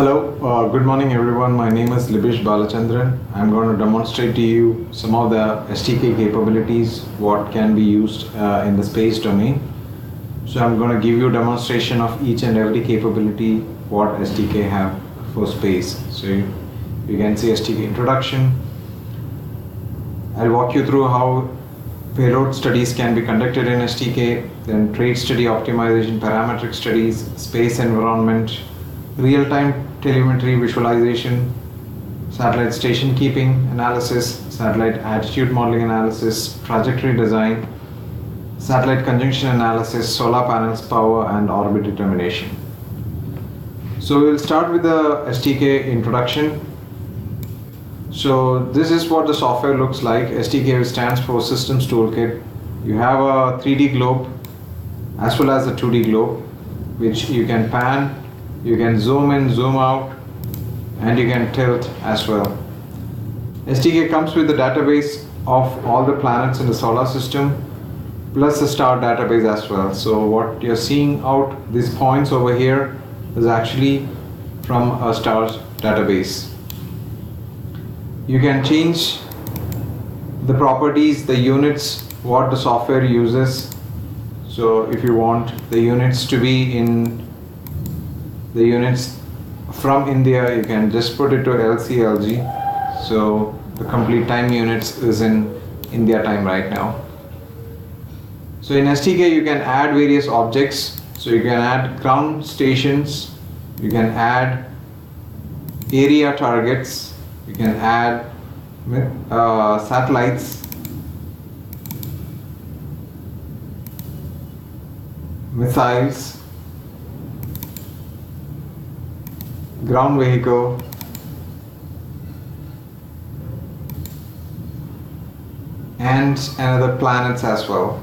Hello, good morning everyone. My name is Libish Balachandran. I'm going to demonstrate to you some of the STK capabilities, what can be used in the space domain. So I'm going to give you a demonstration of each and every capability what STK have for space. So you can see STK Introduction. I'll walk you through how payload studies can be conducted in STK, then trade study optimization, parametric studies, space environment, real-time telemetry visualization, satellite station keeping analysis, satellite attitude modeling analysis, trajectory design, satellite conjunction analysis, solar panels power, and orbit determination. So we'll start with the STK introduction. So this is what the software looks like. STK stands for Systems Toolkit. You have a 3D globe as well as a 2D globe, which you can pan, you can zoom in, zoom out, and you can tilt as well. STK comes with the database of all the planets in the solar system, plus the star database as well. So what you're seeing out, these points over here, is actually from a star database. You can change the properties, the units, what the software uses. So if you want the units to be in the units from India, you can just put it to LCLG. So the complete time units is in India time right now. So in STK you can add various objects. So you can add ground stations, you can add area targets, you can add satellites, missiles, ground vehicle, and another planets as well,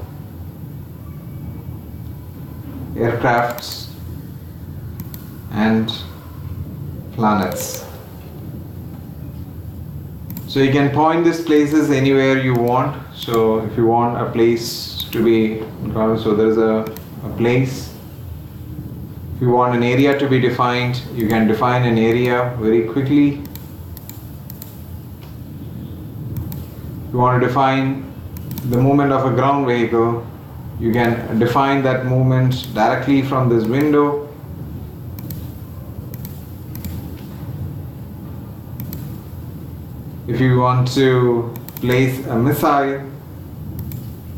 aircrafts and planets. So you can point these places anywhere you want. So if you want a place to be, so there is a place. If you want an area to be defined, you can define an area very quickly. If you want to define the movement of a ground vehicle, you can define that movement directly from this window. If you want to place a missile,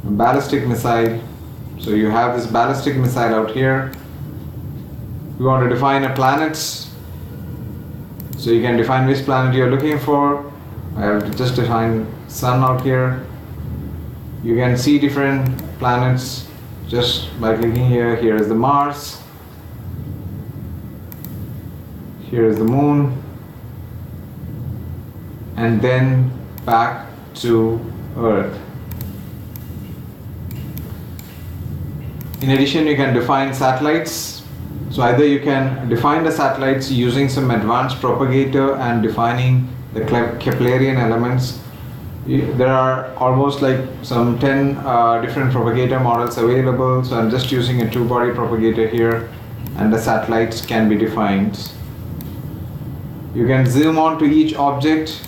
a ballistic missile, so you have this ballistic missile out here. You want to define a planet, so you can define which planet you are looking for. I have just defined sun out here. You can see different planets just by clicking here. Here is the Mars, here is the moon, and then back to Earth. In addition, you can define satellites. So either you can define the satellites using some advanced propagator and defining the Keplerian elements. There are almost like some 10 different propagator models available. So I'm just using a two-body propagator here, and the satellites can be defined. You can zoom on to each object,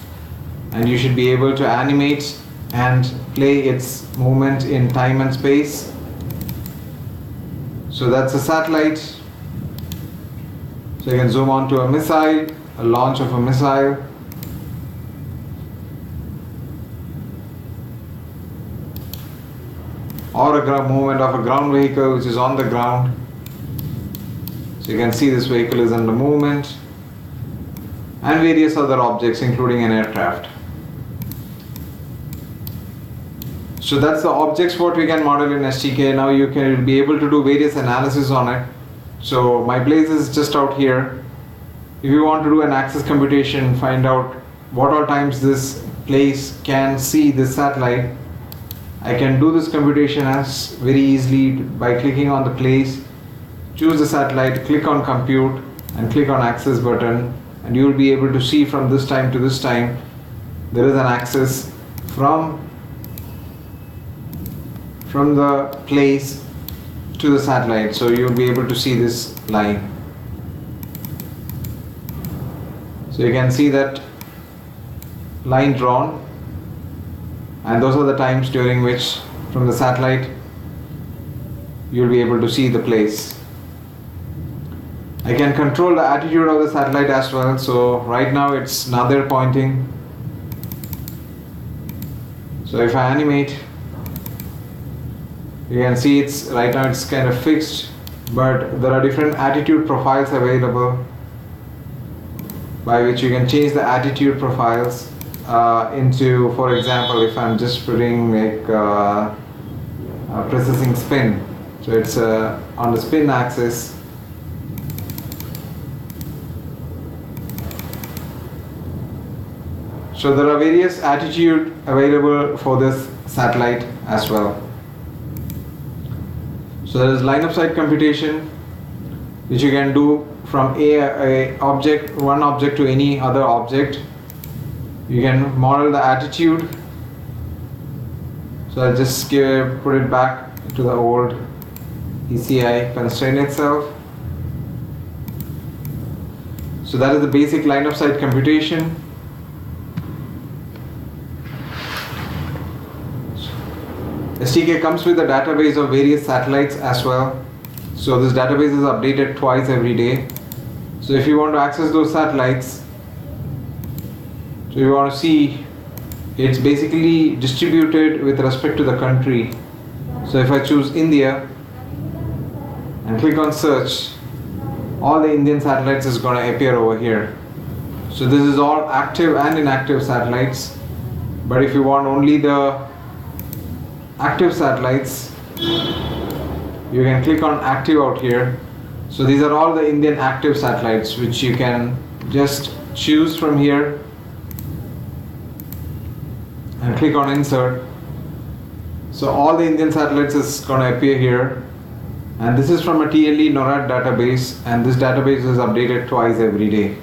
and you should be able to animate and play its movement in time and space. So that's a satellite. So you can zoom on to a missile, a launch of a missile. Or a movement of a ground vehicle which is on the ground. So you can see this vehicle is under movement. And various other objects including an aircraft. So that's the objects what we can model in STK. Now you can be able to do various analysis on it. So my place is just out here. If you want to do an access computation, find out what all times this place can see this satellite, I can do this computation as very easily by clicking on the place, choose the satellite, click on compute, and click on access button, and you will be able to see from this time to this time there is an access from the place to the satellite. So you'll be able to see this line. So you can see that line drawn, and those are the times during which from the satellite you'll be able to see the place. I can control the attitude of the satellite as well. So right now it's nadir pointing. So if I animate, you can see it's right now it's kind of fixed, but there are different attitude profiles available by which you can change the attitude profiles into, for example, if I'm just putting like processing spin, so it's on the spin axis. So there are various attitude available for this satellite as well. So there is line of sight computation, which you can do from a object, one object to any other object. You can model the attitude. So I'll just put it back to the old ECI constraint itself. So that is the basic line of sight computation. STK comes with a database of various satellites as well. So this database is updated twice every day. So if you want to access those satellites, so you want to see, it's basically distributed with respect to the country. So if I choose India and click on search, all the Indian satellites is going to appear over here. So this is all active and inactive satellites. But if you want only the active satellites, you can click on active out here. So these are all the Indian active satellites which you can just choose from here and click on insert. So all the Indian satellites is going to appear here, and this is from a TLE NORAD database, and this database is updated twice every day.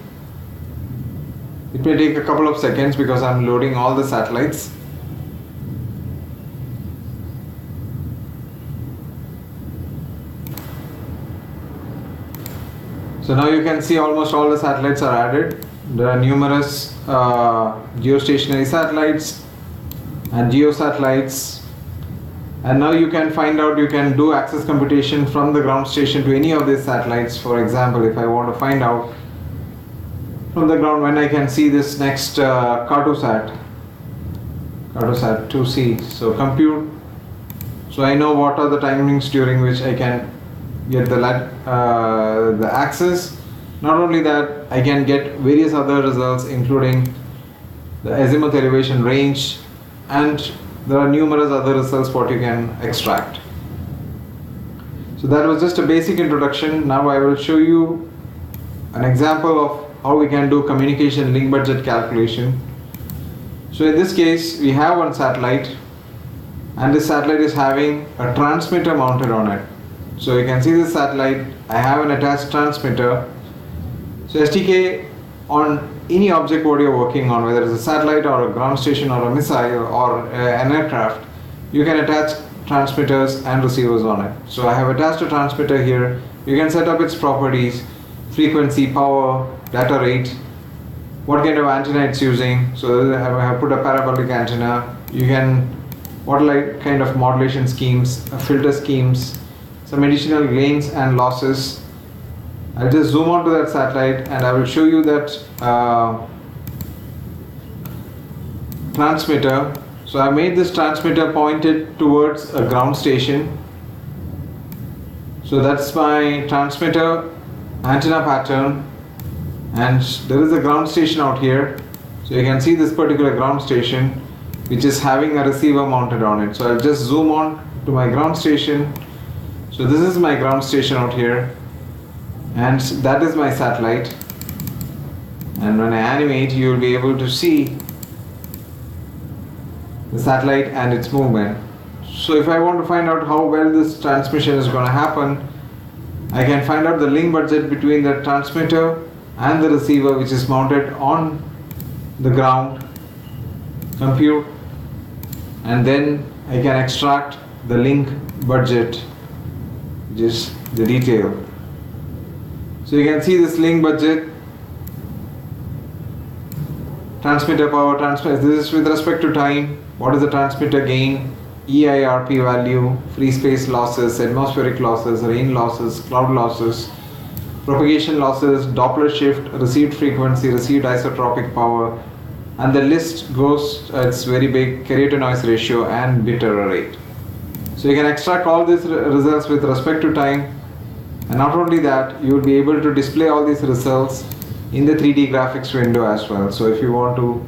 It may take a couple of seconds because I'm loading all the satellites. So now you can see almost all the satellites are added. There are numerous geostationary satellites and geo satellites. And now you can find out, you can do access computation from the ground station to any of these satellites. For example, if I want to find out from the ground when I can see this next Cartosat 2C. So compute. So I know what are the timings during which I can get the access. Not only that, I can get various other results including the azimuth elevation range, and there are numerous other results what you can extract. So that was just a basic introduction. Now I will show you an example of how we can do communication link budget calculation. So in this case we have one satellite, and this satellite is having a transmitter mounted on it. So you can see this satellite, I have an attached transmitter. So STK, on any object what you're working on, whether it's a satellite or a ground station or a missile or an aircraft, you can attach transmitters and receivers on it. So I have attached a transmitter here. You can set up its properties, frequency, power, data rate, what kind of antenna it's using. So I have put a parabolic antenna. You can, what like kind of modulation schemes, filter schemes, some additional gains and losses. I'll just zoom on to that satellite and I will show you that transmitter. So I made this transmitter pointed towards a ground station. So that's my transmitter antenna pattern, and there is a ground station out here. So you can see this particular ground station which is having a receiver mounted on it. So I'll just zoom on to my ground station. So this is my ground station out here, and that is my satellite. And when I animate, you will be able to see the satellite and its movement. So if I want to find out how well this transmission is going to happen, I can find out the link budget between the transmitter and the receiver which is mounted on the ground, compute, and then I can extract the link budget, which is the detail. So you can see this link budget transmitter power, this is with respect to time. What is the transmitter gain, EIRP value, free space losses, atmospheric losses, rain losses, cloud losses, propagation losses, Doppler shift, received frequency, received isotropic power, and the list goes, it's very big, carrier to noise ratio and bit error rate. So you can extract all these results with respect to time, and not only that, you will be able to display all these results in the 3D graphics window as well. So if you want to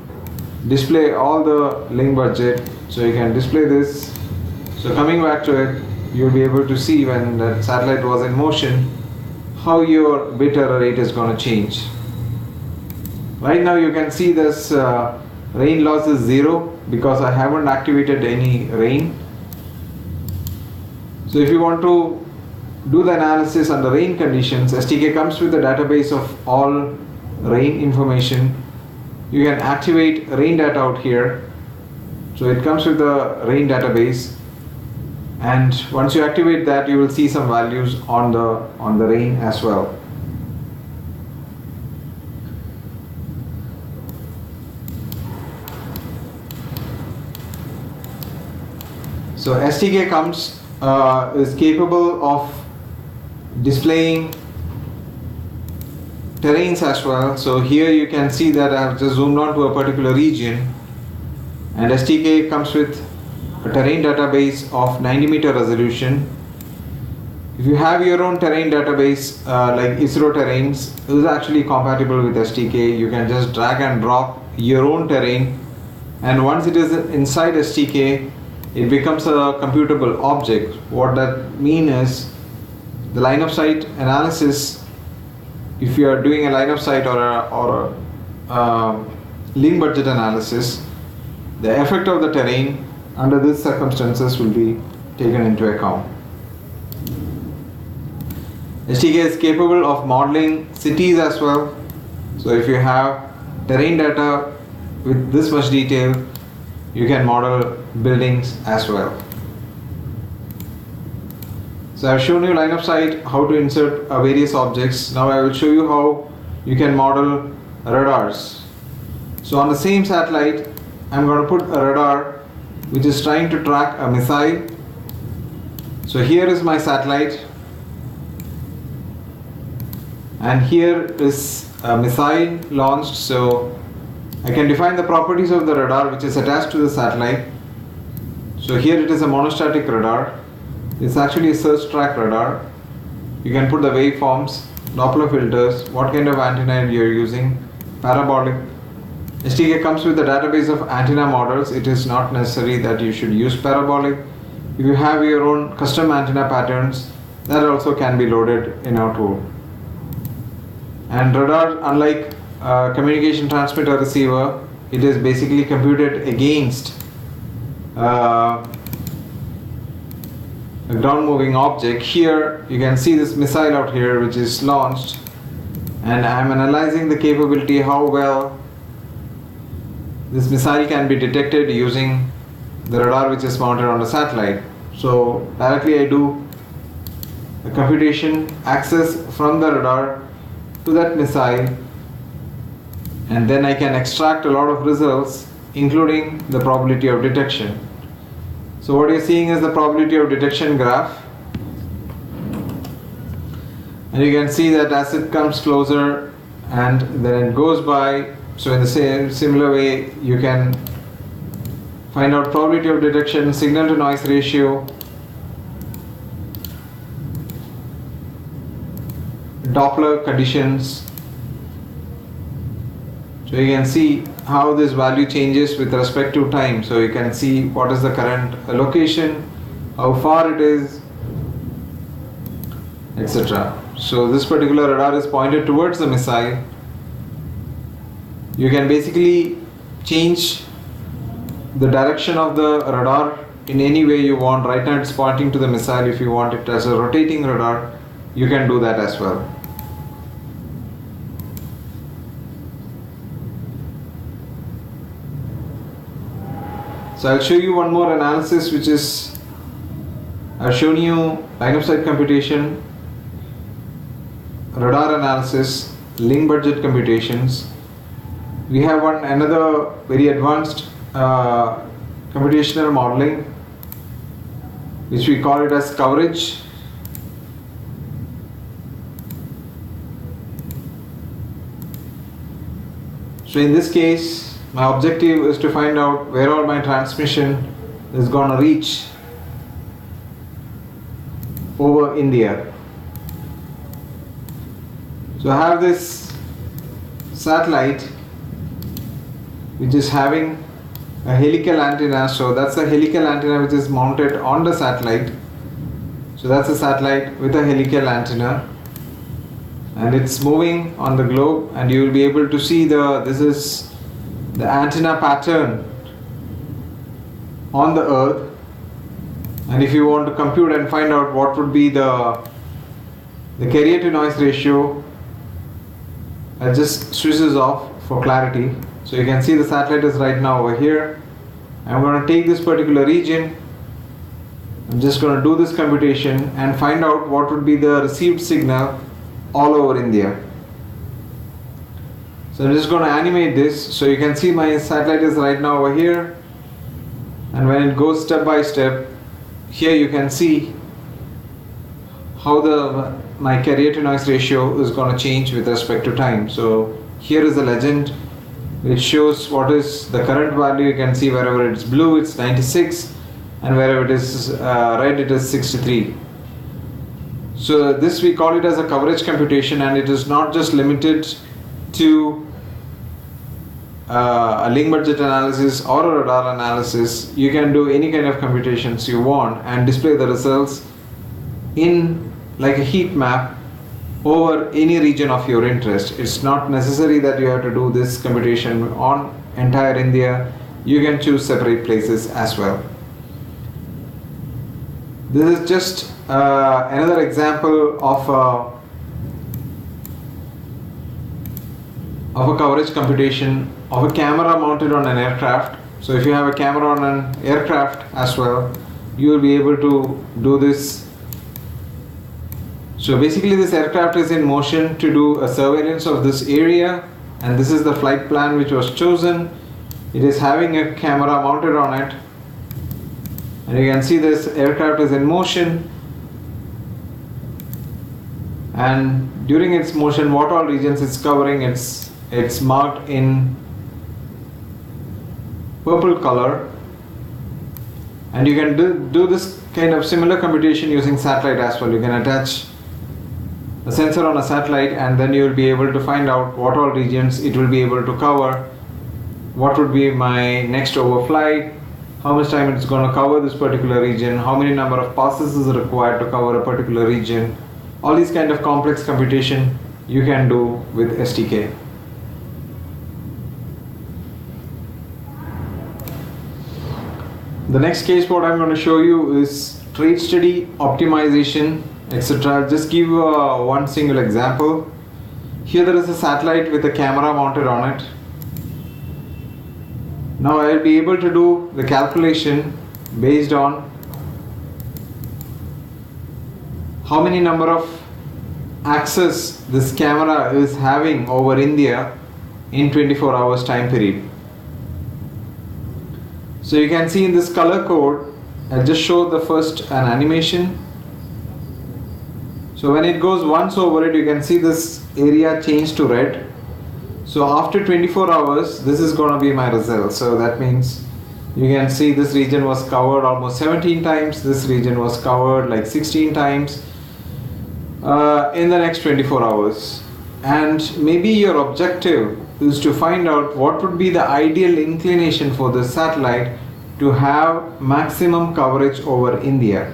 display all the link budget, so you can display this. So coming back to it, you will be able to see when the satellite was in motion, how your bit error rate is going to change. Right now you can see this rain loss is 0 because I haven't activated any rain. So if you want to do the analysis under rain conditions, STK comes with a database of all rain information. You can activate rain data out here. So it comes with the rain database, and once you activate that, you will see some values on the rain as well. So STK is capable of displaying terrains as well. So here you can see that I have just zoomed on to a particular region, and STK comes with a terrain database of 90-meter resolution. If you have your own terrain database like ISRO terrains, this is actually compatible with STK. You can just drag and drop your own terrain, and once it is inside STK, it becomes a computable object. What that means is the line of sight analysis. If you are doing a line of sight or a link budget analysis, the effect of the terrain under these circumstances will be taken into account. STK is capable of modeling cities as well. So if you have terrain data with this much detail, you can model buildings as well. So I've shown you line of sight, how to insert various objects. Now I will show you how you can model radars. So on the same satellite, I'm going to put a radar which is trying to track a missile. So here is my satellite, and here is a missile launched. So I can define the properties of the radar which is attached to the satellite. So here it is a monostatic radar. It's actually a search track radar. You can put the waveforms, Doppler filters, what kind of antenna you're using, parabolic. STK comes with a database of antenna models. It is not necessary that you should use parabolic. If you have your own custom antenna patterns, that also can be loaded in our tool. And radar, unlike communication transmitter receiver, it is basically computed against a ground moving object. Here you can see this missile out here which is launched, and I am analyzing the capability, how well this missile can be detected using the radar which is mounted on the satellite. So directly I do a computation access from the radar to that missile, and then I can extract a lot of results including the probability of detection. So what you're seeing is the probability of detection graph, and you can see that as it comes closer and then it goes by. So in the same similar way, you can find out probability of detection, signal to noise ratio, Doppler conditions. So you can see how this value changes with respect to time. So you can see what is the current location, how far it is, etc. So this particular radar is pointed towards the missile. You can basically change the direction of the radar in any way you want. Right now it's pointing to the missile. If you want it as a rotating radar, you can do that as well. So I'll show you one more analysis, which is, I've shown you line of sight computation, radar analysis, link budget computations. we have another very advanced computational modeling, which we call it as coverage. So in this case, my objective is to find out where all my transmission is going to reach over India. So I have this satellite which is having a helical antenna. So that's a helical antenna which is mounted on the satellite. So that's a satellite with a helical antenna, and it's moving on the globe, and you will be able to see this is the antenna pattern on the earth. And if you want to compute and find out what would be the carrier to noise ratio, I'll just switch this off for clarity. So you can see the satellite is right now over here. I'm going to take this particular region. I'm just going to do this computation and find out what would be the received signal all over India. So I'm just going to animate this. So you can see my satellite is right now over here, and when it goes step by step, here you can see how my carrier to noise ratio is going to change with respect to time. So here is the legend which shows what is the current value. You can see wherever it's blue it's 96, and wherever it is red it is 63. So this we call it as a coverage computation, and it is not just limited to a link budget analysis or a radar analysis. You can do any kind of computations you want and display the results in like a heat map over any region of your interest. It's not necessary that you have to do this computation on entire India. You can choose separate places as well. This is just another example of a coverage computation of a camera mounted on an aircraft. So if you have a camera on an aircraft as well, you will be able to do this. So basically this aircraft is in motion to do a surveillance of this area, and this is the flight plan which was chosen. It is having a camera mounted on it, and you can see this aircraft is in motion, and during its motion what all regions it's covering, it's marked in purple color. And you can do this kind of similar computation using satellite as well. You can attach a sensor on a satellite, and then you will be able to find out what all regions it will be able to cover, what would be my next overflight, how much time it's going to cover this particular region, how many number of passes is required to cover a particular region. All these kind of complex computation you can do with STK. The next case what I'm going to show you is trade study, optimization, etc. I'll just give you one single example. Here there is a satellite with a camera mounted on it. Now I'll be able to do the calculation based on how many number of access this camera is having over India in 24 hours time period. So you can see in this color code, I'll just show the first an animation. So when it goes once over it, you can see this area change to red. So after 24 hours, this is going to be my result. So that means you can see this region was covered almost 17 times, this region was covered like 16 times in the next 24 hours. And maybe your objective is to find out what would be the ideal inclination for the satellite to have maximum coverage over India.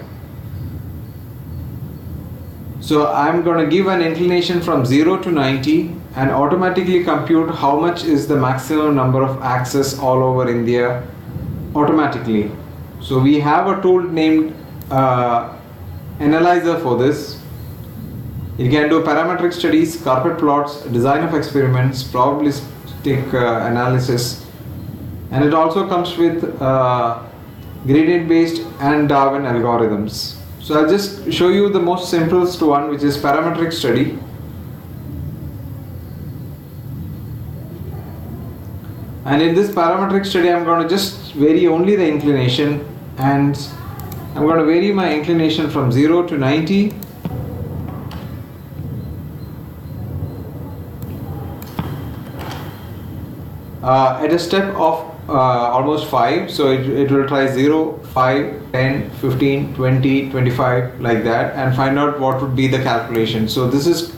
So I'm going to give an inclination from 0 to 90 and automatically compute how much is the maximum number of access all over India automatically. So we have a tool named analyzer for this. It can do parametric studies, carpet plots, design of experiments, probabilistic analysis, and it also comes with gradient based and Darwin algorithms. So I'll just show you the most simplest one, which is parametric study. And in this parametric study, I'm going to just vary only the inclination, and I'm going to vary my inclination from 0 to 90. At a step of almost 5, so it will try 0, 5, 10, 15, 20, 25 like that, and find out what would be the calculation. So this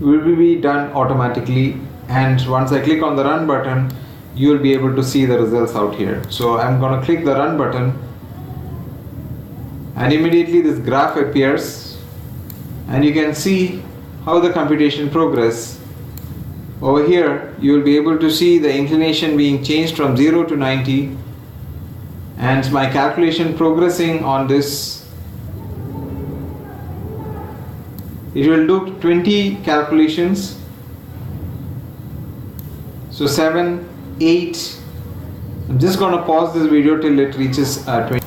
will be done automatically, and once I click on the run button, you will be able to see the results out here. So I'm going to click the run button, and immediately this graph appears, and you can see how the computation progress. Over here you will be able to see the inclination being changed from 0 to 90, and my calculation progressing on this. It will do 20 calculations. So 7, 8. I'm just going to pause this video till it reaches 20.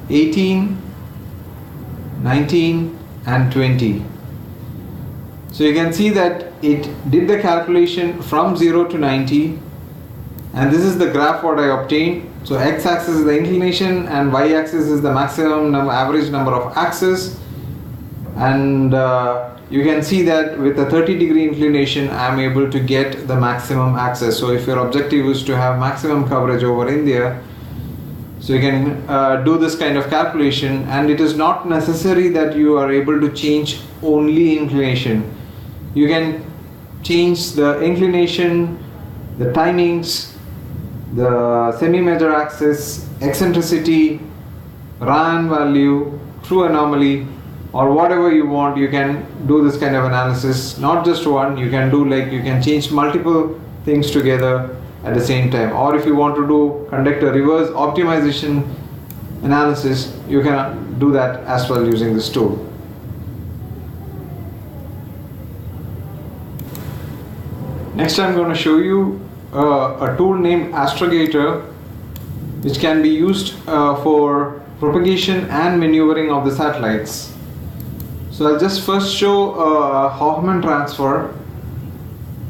18, 19 and 20. So you can see that it did the calculation from 0 to 90, and this is the graph what I obtained. So x-axis is the inclination and y-axis is the maximum average number of axes, and you can see that with a 30-degree inclination I am able to get the maximum access. So if your objective is to have maximum coverage over India, so you can do this kind of calculation, and it is not necessary that you are able to change only inclination. You can change the inclination, the timings, the semi-major axis, eccentricity, Ryan value, true anomaly, or whatever you want. You can do this kind of analysis, not just one. You can do you can change multiple things together at the same time, or if you want to conduct a reverse optimization analysis, you can do that as well using this tool. Next, I'm going to show you a tool named Astrogator, which can be used for propagation and maneuvering of the satellites. So I'll just first show Hoffman transfer.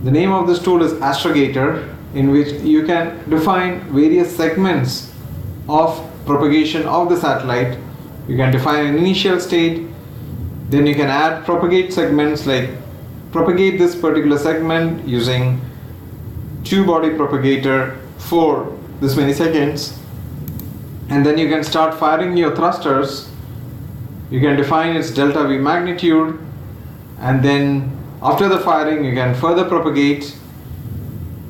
The name of this tool is Astrogator, in which you can define various segments of propagation of the satellite. You can define an initial state, then you can add propagate segments, like propagate this particular segment using two-body propagator for this many seconds, and then you can start firing your thrusters. You can define its delta V magnitude, and then after the firing you can further propagate,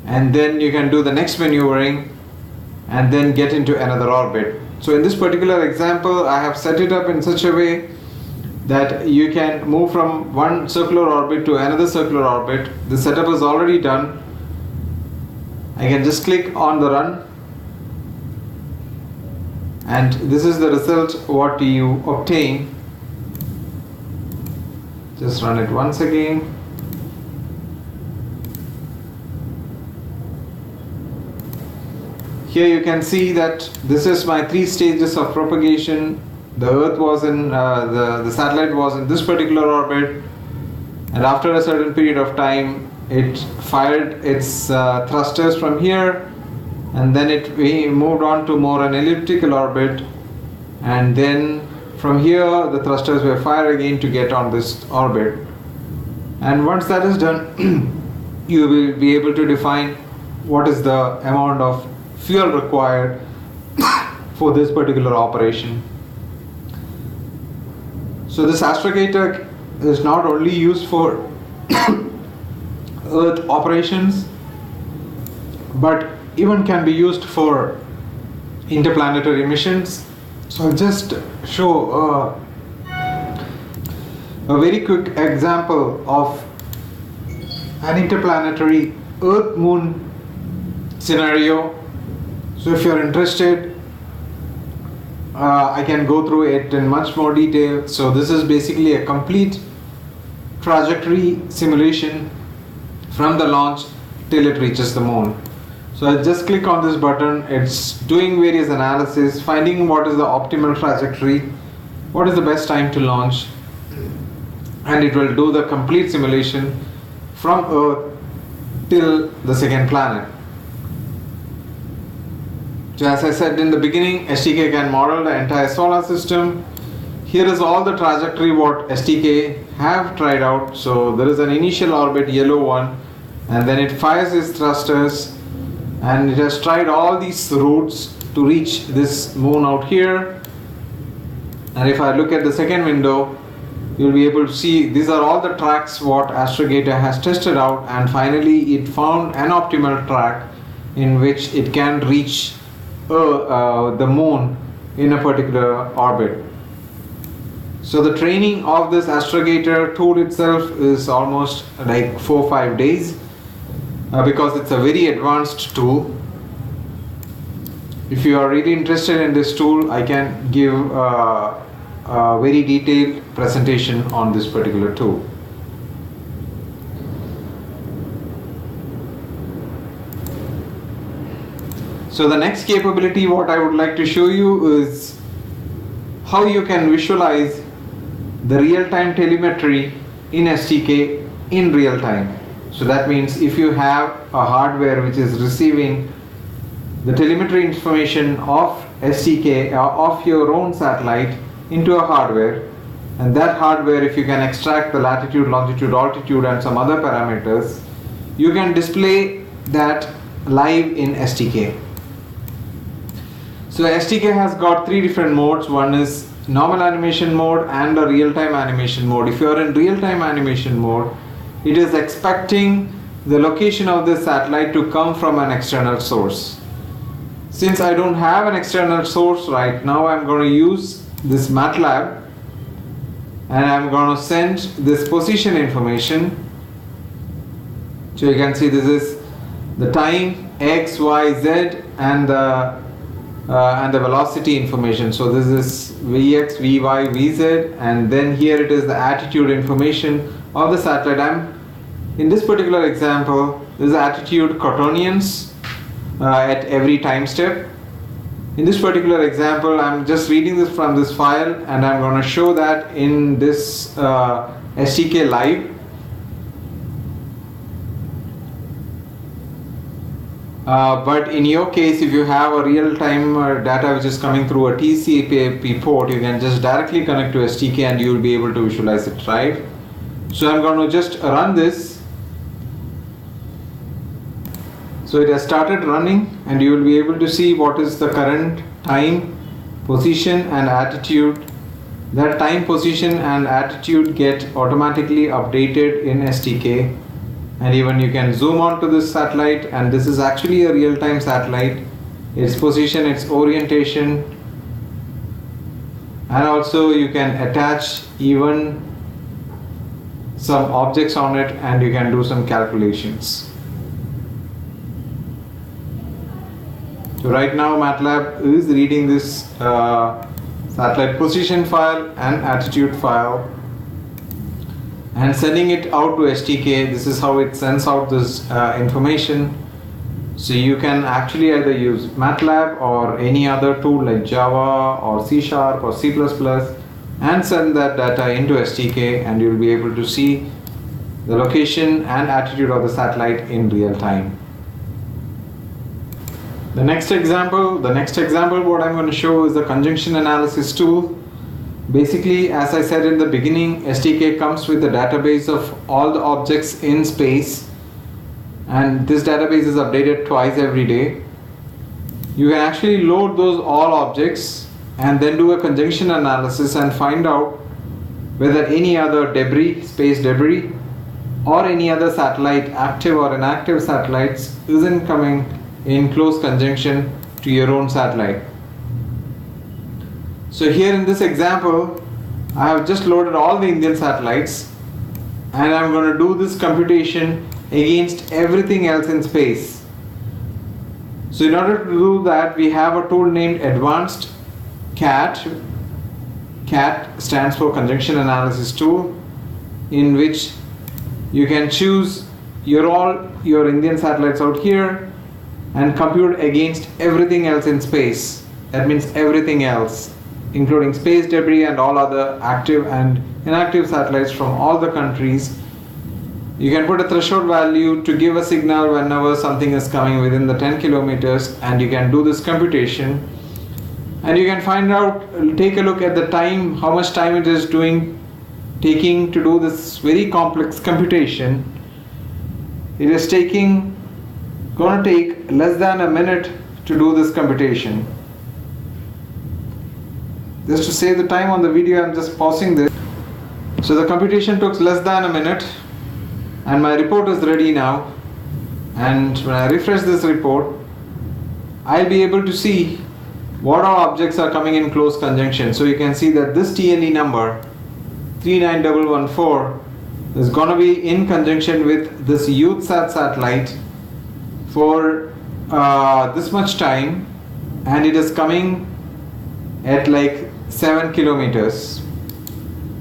and then you can do the next maneuvering and then get into another orbit. So in this particular example, I have set it up in such a way that you can move from one circular orbit to another circular orbit. The setup is already done. I can just click on the run, and this is the result what you obtain. Just run it once again. Here you can see that this is my 3 stages of propagation. The Earth was in, the satellite was in this particular orbit, and after a certain period of time it fired its thrusters from here, and then we moved on to more an elliptical orbit, and then from here the thrusters were fired again to get on this orbit. And once that is done, you will be able to define what is the amount of fuel required for this particular operation. So this Astrogator is not only used for Earth operations, but even can be used for interplanetary missions. So I'll just show a very quick example of an interplanetary Earth-Moon scenario. So if you're interested, I can go through it in much more detail. So this is basically a complete trajectory simulation from the launch till it reaches the moon. So I just click on this button. It's doing various analysis, finding what is the optimal trajectory, what is the best time to launch, and it will do the complete simulation from Earth till the second planet. So as I said in the beginning, STK can model the entire solar system. Here is all the trajectory what STK have tried out. So there is an initial orbit, yellow one, and then it fires its thrusters, and it has tried all these routes to reach this moon out here. And if I look at the second window, you'll be able to see these are all the tracks what Astrogator has tested out, and finally it found an optimal track in which it can reach the moon in a particular orbit. So the training of this Astrogator tool itself is almost like 4-5 days because it's a very advanced tool. If you are really interested in this tool, I can give a very detailed presentation on this particular tool. So the next capability what I would like to show you is how you can visualize the real-time telemetry in STK in real time. So that means if you have a hardware which is receiving the telemetry information of STK of your own satellite into a hardware, and that hardware, if you can extract the latitude, longitude, altitude and some other parameters, you can display that live in STK. So STK has got 3 different modes. One is normal animation mode and a real-time animation mode. If you are in real-time animation mode, it is expecting the location of the satellite to come from an external source. Since I don't have an external source right now, I'm going to use this MATLAB and I'm going to send this position information. So you can see this is the time, X, Y, Z, and the velocity information. So this is Vx, Vy, Vz, and then here it is the attitude information of the satellite. In this particular example, this is attitude quaternions at every time step. In this particular example, I'm just reading this from this file and I'm going to show that in this STK live. But in your case, if you have a real-time data which is coming through a TCP port, you can just directly connect to STK and you will be able to visualize it right. So I'm going to just run this. So it has started running and you will be able to see what is the current time, position and attitude. That time, position and attitude get automatically updated in STK. And even you can zoom on to this satellite, and this is actually a real-time satellite. Its position, its orientation, and also you can attach even some objects on it and you can do some calculations. So right now MATLAB is reading this satellite position file and attitude file and sending it out to STK. This is how it sends out this information. So you can actually either use MATLAB or any other tool like Java or C# or C++ and send that data into STK, and you'll be able to see the location and attitude of the satellite in real time. The next example what I'm going to show is the conjunction analysis tool. Basically, as I said in the beginning, STK comes with a database of all the objects in space, and this database is updated twice every day. You can actually load those all objects and then do a conjunction analysis and find out whether any other debris, space debris, or any other satellite, active or inactive satellites, isn't coming in close conjunction to your own satellite. So here in this example, I have just loaded all the Indian satellites and I'm going to do this computation against everything else in space. So in order to do that, we have a tool named Advanced CAT. CAT stands for Conjunction Analysis Tool, in which you can choose all your Indian satellites out here and compute against everything else in space. That means everything else, including space debris and all other active and inactive satellites from all the countries. You can put a threshold value to give a signal whenever something is coming within the 10 kilometers, and you can do this computation. And you can find out, take a look at the time, how much time it is taking to do this very complex computation. It is going to take less than a minute to do this computation. Just to save the time on the video, I'm just pausing this. So the computation took less than a minute, and my report is ready now. And when I refresh this report, I'll be able to see what all objects are coming in close conjunction. So you can see that this TLE number 39114 is going to be in conjunction with this YouthSat satellite for this much time, and it is coming at like 7 kilometers.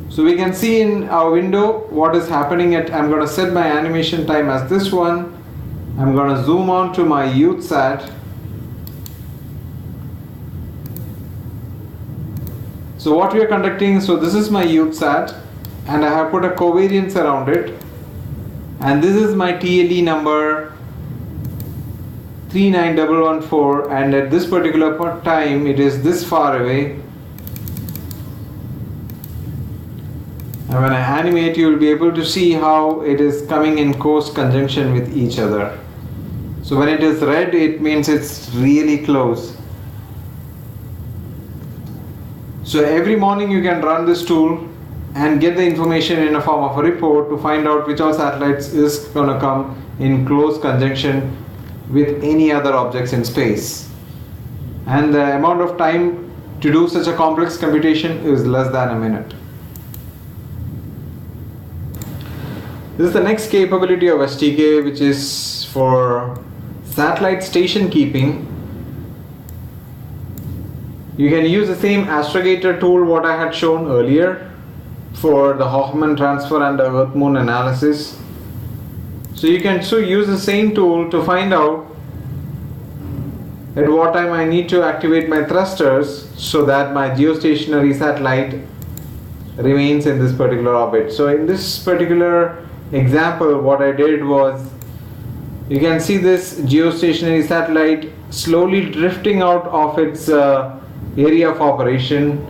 So we can see in our window what is happening at. I'm going to set my animation time as this one. I'm going to zoom on to my YouthSat. So what we are conducting, so this is my YouthSat, and I have put a covariance around it, and this is my TLE number 39114, and at this particular time it is this far away. And when I animate, you will be able to see how it is coming in close conjunction with each other. So when it is red, it means it's really close. So every morning you can run this tool and get the information in a form of a report to find out which all satellites is going to come in close conjunction with any other objects in space. And the amount of time to do such a complex computation is less than a minute. This is the next capability of STK, which is for satellite station keeping. You can use the same Astrogator tool what I had shown earlier for the Hoffman transfer and the Earth-Moon analysis. So you can use the same tool to find out at what time I need to activate my thrusters so that my geostationary satellite remains in this particular orbit. So in this particular example, what I did was, you can see this geostationary satellite slowly drifting out of its area of operation,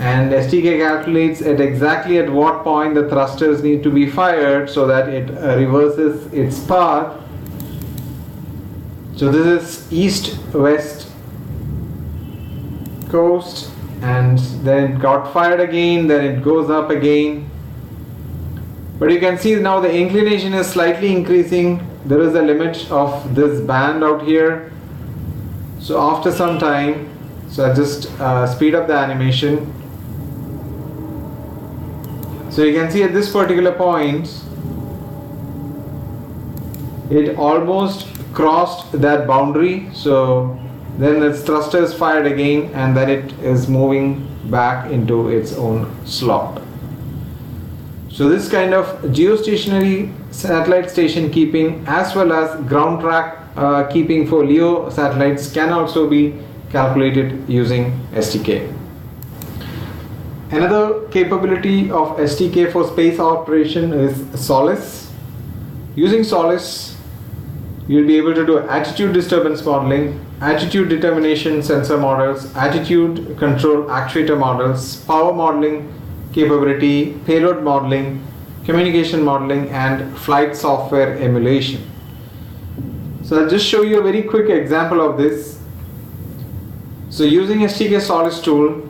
and STK calculates exactly at what point the thrusters need to be fired so that it reverses its path. So this is east-west coast, and then it got fired again, then it goes up again. But you can see now the inclination is slightly increasing. There is a limit of this band out here. So after some time, so I just speed up the animation. So you can see at this particular point, it almost crossed that boundary. So then its thruster is fired again, and then it is moving back into its own slot. So this kind of geostationary satellite station keeping as well as ground track keeping for LEO satellites can also be calculated using STK. Another capability of STK for space operation is Solace. Using Solace, you'll be able to do attitude disturbance modeling, attitude determination sensor models, attitude control actuator models, power modeling capability, payload modeling, communication modeling, and flight software emulation. So I'll just show you a very quick example of this. So using STK Solace tool,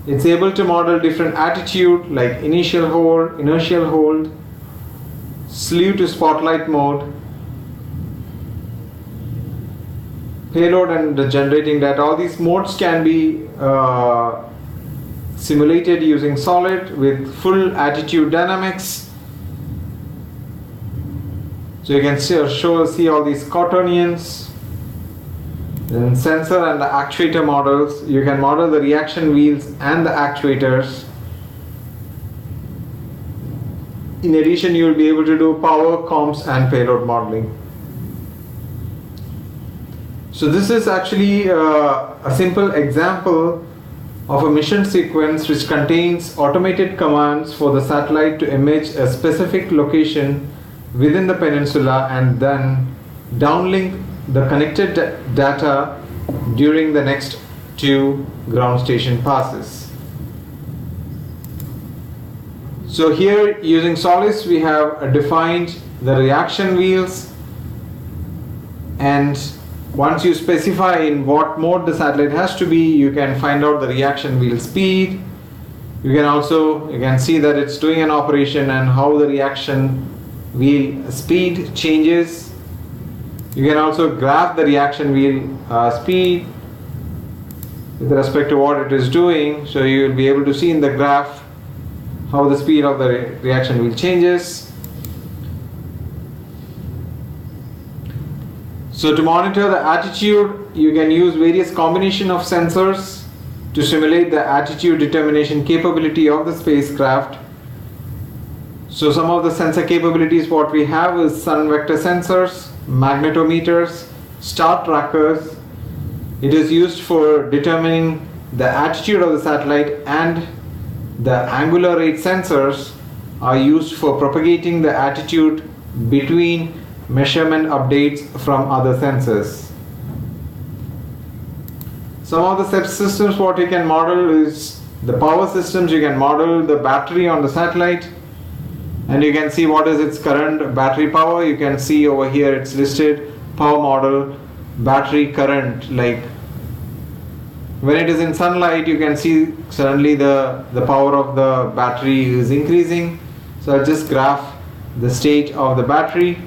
it's able to model different attitude like initial hold, inertial hold, slew to spotlight mode, payload and the generating data. All these modes can be simulated using solid with full attitude dynamics. So you can see all these quaternions. Then sensor and the actuator models. You can model the reaction wheels and the actuators. In addition, you will be able to do power, comms, and payload modeling. So this is actually a simple example of a mission sequence which contains automated commands for the satellite to image a specific location within the peninsula and then downlink the connected data during the next 2 ground station passes. So here using Solis we have defined the reaction wheels, and once you specify in what mode the satellite has to be, you can find out the reaction wheel speed. You can see that it's doing an operation and how the reaction wheel speed changes. You can also graph the reaction wheel speed with respect to what it is doing, so you will be able to see in the graph how the speed of the reaction wheel changes. So to monitor the attitude, you can use various combination of sensors to simulate the attitude determination capability of the spacecraft. So some of the sensor capabilities what we have is sun vector sensors, magnetometers, star trackers. It is used for determining the attitude of the satellite, and the angular rate sensors are used for propagating the attitude between measurement updates from other sensors. Some of the subsystems what you can model is the power systems. You can model the battery on the satellite, and you can see what is its current battery power. You can see over here it's listed power model battery current. Like when it is in sunlight, you can see suddenly the power of the battery is increasing. So I'll just graph the state of the battery.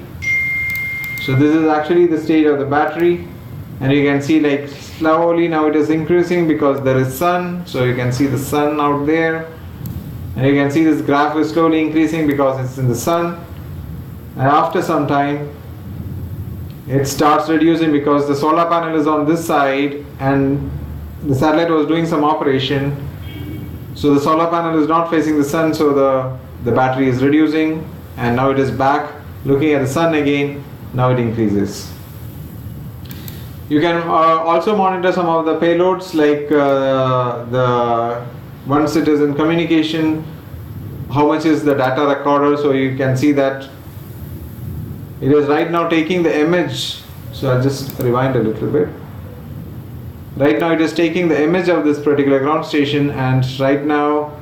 So this is actually the state of the battery, and you can see like slowly now it is increasing because there is sun. So you can see the sun out there, and you can see this graph is slowly increasing because it's in the sun, and after some time it starts reducing because the solar panel is on this side and the satellite was doing some operation. So the solar panel is not facing the sun, so the battery is reducing, and now it is back looking at the sun again. Now it increases. You can also monitor some of the payloads, like once it is in communication, how much is the data recorder. So you can see that it is right now taking the image. So I'll just rewind a little bit. Right now it is taking the image of this particular ground station, and right now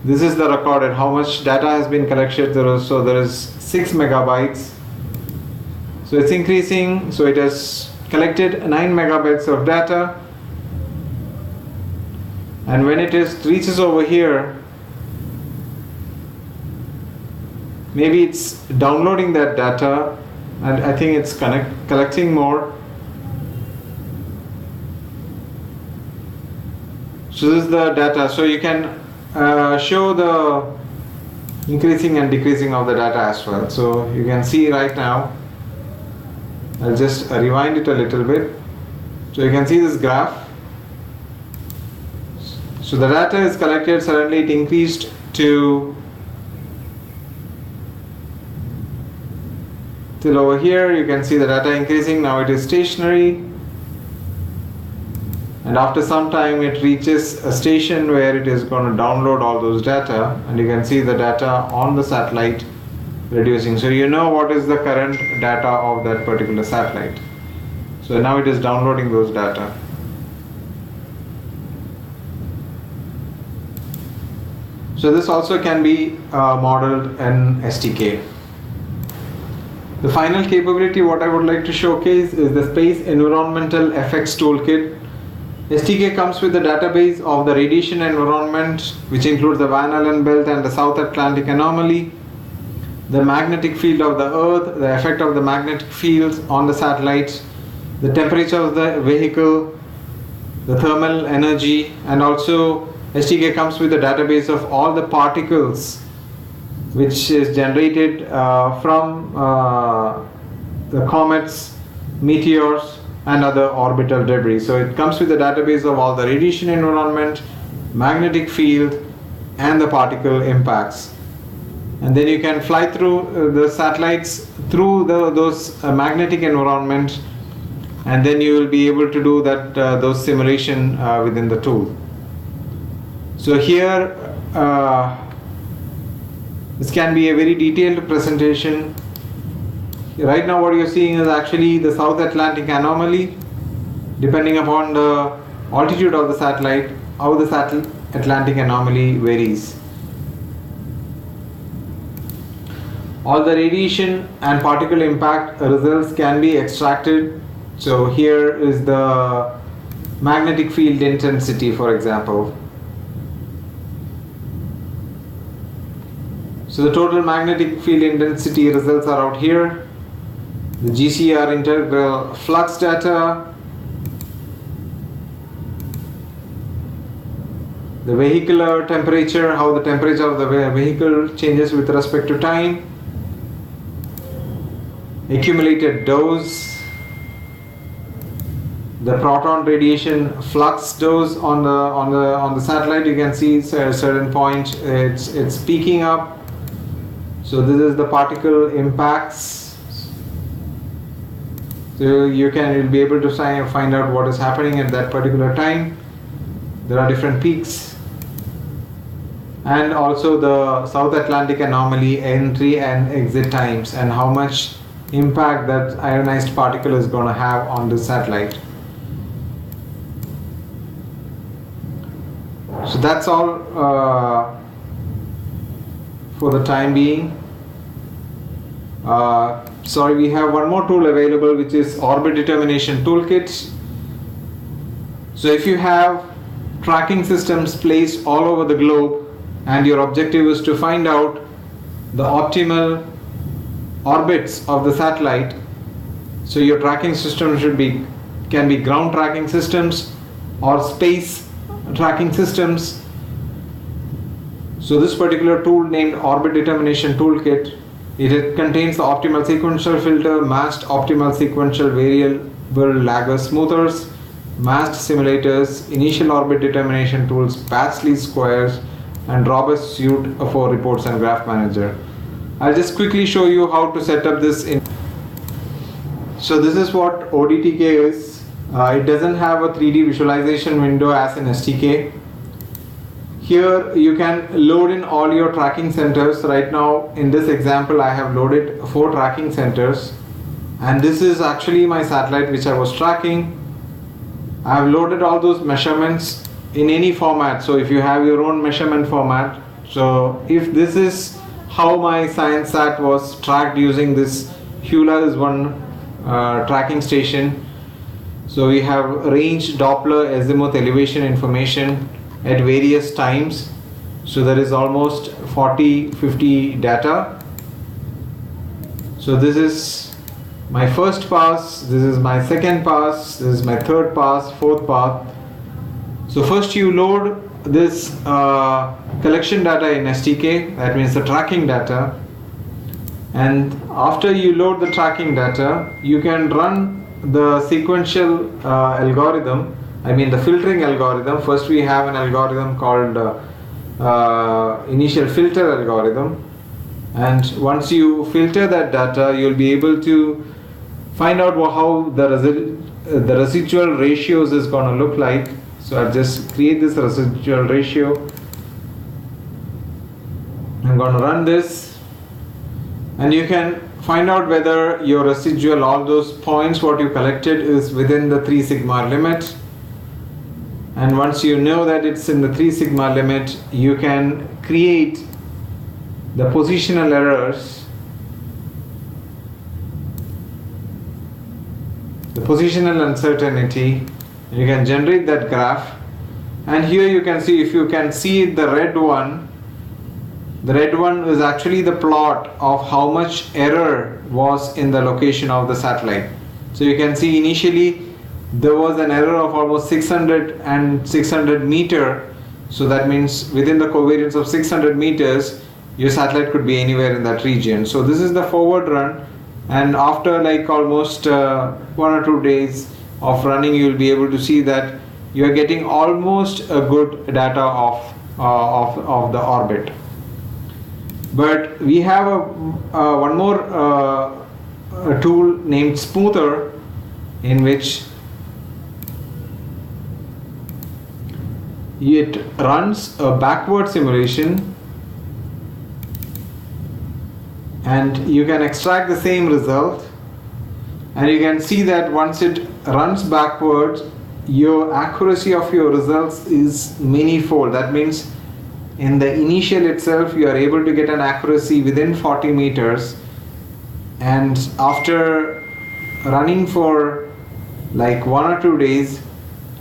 this is the recorded, how much data has been collected. So there is 6 megabytes. So it's increasing. So it has collected 9 megabytes of data, and when it reaches over here, maybe it's downloading that data, and I think it's collecting more. So this is the data. So you can show the increasing and decreasing of the data as well. So you can see right now, I'll just rewind it a little bit. So you can see this graph. So the data is collected, suddenly it increased to till over here. You can see the data increasing. Now it is stationary, and after some time it reaches a station where it is going to download all those data, and you can see the data on the satellite reducing. So you know what is the current data of that particular satellite. So now it is downloading those data. So this also can be modeled in STK. The final capability what I would like to showcase is the Space Environmental Effects Toolkit. STK comes with a database of the radiation environment, which includes the Van Allen belt and the South Atlantic anomaly, the magnetic field of the Earth, the effect of the magnetic fields on the satellites, the temperature of the vehicle, the thermal energy, and also STK comes with a database of all the particles which is generated from the comets, meteors, and other orbital debris. So it comes with a database of all the radiation environment, magnetic field, and the particle impacts. And then you can fly through the satellites through those magnetic environment, and then you will be able to do that those simulation within the tool. So here this can be a very detailed presentation. Right now what you're seeing is actually the South Atlantic anomaly. Depending upon the altitude of the satellite, how the Atlantic anomaly varies. All the radiation and particle impact results can be extracted. So here is the magnetic field intensity, for example. So the total magnetic field intensity results are out here. The GCR integral flux data, the vehicular temperature, how the temperature of the vehicle changes with respect to time, accumulated dose, the proton radiation flux dose on the satellite. You can see at a certain point it's peaking up. So this is the particle impacts. So you'll be able to find out what is happening at that particular time. There are different peaks. And also the South Atlantic anomaly entry and exit times, and how much impact that ionized particle is going to have on the satellite. So that's all for the time being. Sorry, we have one more tool available, which is Orbit Determination Toolkit. So if you have tracking systems placed all over the globe and your objective is to find out the optimal orbits of the satellite, so your tracking system can be ground tracking systems or space tracking systems. So this particular tool named Orbit Determination Toolkit, it contains the optimal sequential filter, masked optimal sequential variable lagger smoothers, masked simulators, initial orbit determination tools, patch least squares, and robust suite for reports and graph manager. I'll just quickly show you how to set up this in. So this is what ODTK is. It doesn't have a 3D visualization window as in STK. Here you can load in all your tracking centers. Right now in this example I have loaded 4 tracking centers, and this is actually my satellite which I was tracking. I have loaded all those measurements in any format. So if you have your own measurement format, so if this is how my ScienceSat was tracked using this Hula is one tracking station. So we have range, Doppler, azimuth, elevation information at various times. So there is almost 40-50 data. So this is my first pass, this is my second pass, this is my third pass, fourth pass. So first you load this collection data in STK, that means the tracking data, and after you load the tracking data, you can run the sequential algorithm, I mean the filtering algorithm. First we have an algorithm called initial filter algorithm, and once you filter that data, you'll be able to find out how the residual ratios is going to look like. So I'll just create this residual ratio. I'm going to run this, and you can find out whether your residual, all those points what you collected, is within the 3 sigma limit. And once you know that it's in the 3 sigma limit, you can create the positional errors, the positional uncertainty. You can generate that graph, and here you can see, if you can see the red one is actually the plot of how much error was in the location of the satellite. So you can see initially there was an error of almost 600 and 600 meter. So that means within the covariance of 600 meters your satellite could be anywhere in that region. So this is the forward run, and after like almost 1 or 2 days of running, you will be able to see that you are getting almost a good data of the orbit. But we have one more a tool named Smoother, in which it runs a backward simulation, and you can extract the same result, and you can see that once it runs backwards, your accuracy of your results is many-fold. That means in the initial itself you are able to get an accuracy within 40 meters, and after running for like 1 or 2 days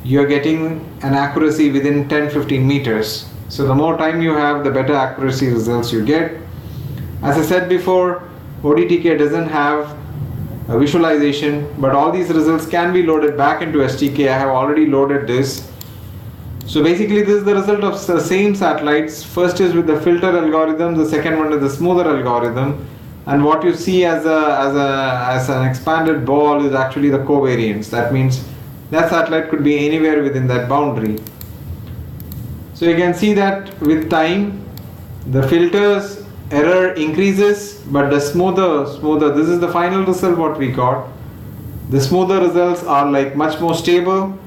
you're getting an accuracy within 10-15 meters. So the more time you have, the better accuracy results you get. As I said before, ODTK doesn't have a visualization, but all these results can be loaded back into STK. I have already loaded this. So basically this is the result of the same satellites. First is with the filter algorithm, the second one is the smoother algorithm, and what you see as an expanded ball is actually the covariance. That means that satellite could be anywhere within that boundary. So you can see that with time the filters error increases, but the smoother, this is the final result what we got. The smoother results are like much more stable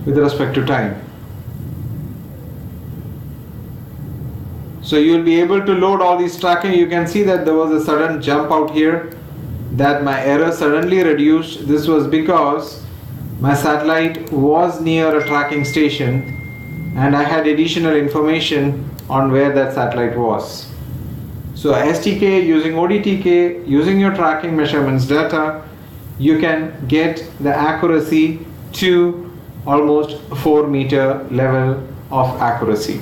with respect to time. So you will be able to load all these tracking. You can see that there was a sudden jump out here, that my error suddenly reduced. This was because my satellite was near a tracking station and I had additional information on where that satellite was. So STK using ODTK, using your tracking measurements data, you can get the accuracy to almost 4 meter level of accuracy.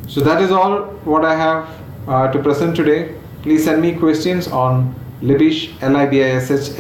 So that is all what I have to present today. Please send me questions on libish, LIBISH